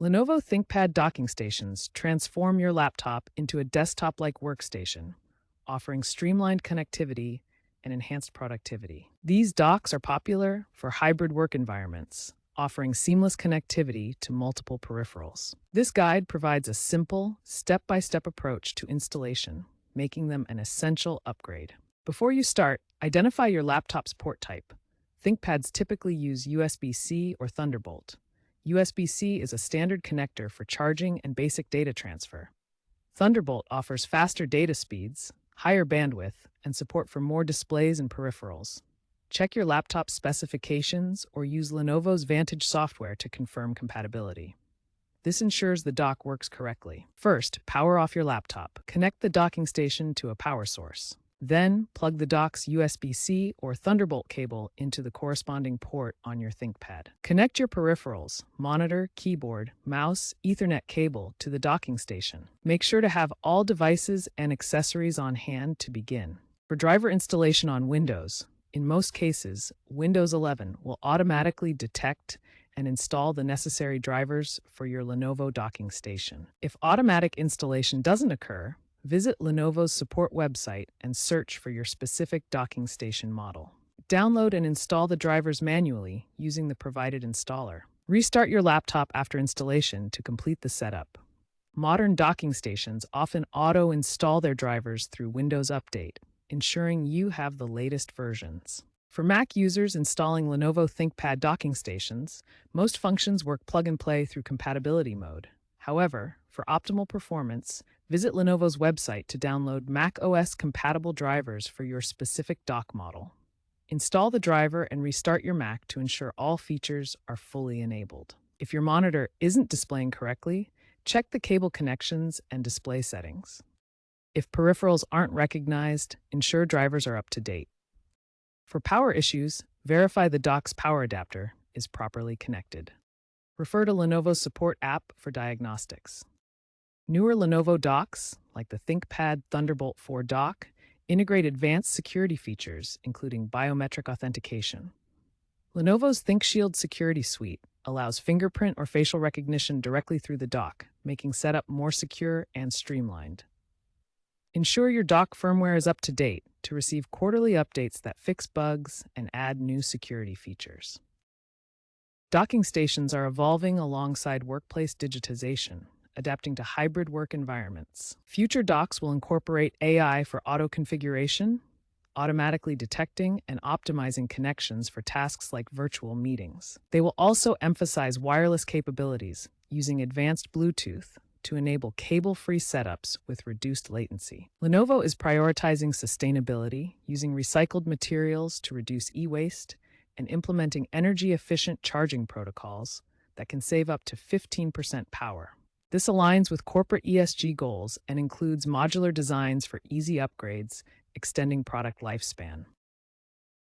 Lenovo ThinkPad docking stations transform your laptop into a desktop-like workstation, offering streamlined connectivity and enhanced productivity. These docks are popular for hybrid work environments, offering seamless connectivity to multiple peripherals. This guide provides a simple, step-by-step approach to installation, making them an essential upgrade. Before you start, identify your laptop's port type. ThinkPads typically use USB-C or Thunderbolt. USB-C is a standard connector for charging and basic data transfer. Thunderbolt offers faster data speeds, higher bandwidth, and support for more displays and peripherals. Check your laptop's specifications or use Lenovo's Vantage software to confirm compatibility. This ensures the dock works correctly. First, power off your laptop. Connect the docking station to a power source. Then, plug the dock's USB-C or Thunderbolt cable into the corresponding port on your ThinkPad. Connect your peripherals, monitor, keyboard, mouse, Ethernet cable to the docking station. Make sure to have all devices and accessories on hand to begin. For driver installation on Windows, in most cases, Windows 11 will automatically detect and install the necessary drivers for your Lenovo docking station. If automatic installation doesn't occur, visit Lenovo's support website and search for your specific docking station model. Download and install the drivers manually using the provided installer. Restart your laptop after installation to complete the setup. Modern docking stations often auto-install their drivers through Windows Update, ensuring you have the latest versions. For Mac users installing Lenovo ThinkPad docking stations, most functions work plug-and-play through compatibility mode. However, for optimal performance, visit Lenovo's website to download Mac OS-compatible drivers for your specific dock model. Install the driver and restart your Mac to ensure all features are fully enabled. If your monitor isn't displaying correctly, check the cable connections and display settings. If peripherals aren't recognized, ensure drivers are up to date. For power issues, verify the dock's power adapter is properly connected. Refer to Lenovo's support app for diagnostics. Newer Lenovo docks, like the ThinkPad Thunderbolt 4 dock, integrate advanced security features, including biometric authentication. Lenovo's ThinkShield security suite allows fingerprint or facial recognition directly through the dock, making setup more secure and streamlined. Ensure your dock firmware is up to date to receive quarterly updates that fix bugs and add new security features. Docking stations are evolving alongside workplace digitization, adapting to hybrid work environments. Future docks will incorporate AI for auto-configuration, automatically detecting and optimizing connections for tasks like virtual meetings. They will also emphasize wireless capabilities using advanced Bluetooth to enable cable-free setups with reduced latency. Lenovo is prioritizing sustainability, using recycled materials to reduce e-waste and implementing energy-efficient charging protocols that can save up to 15% power. This aligns with corporate ESG goals and includes modular designs for easy upgrades, extending product lifespan.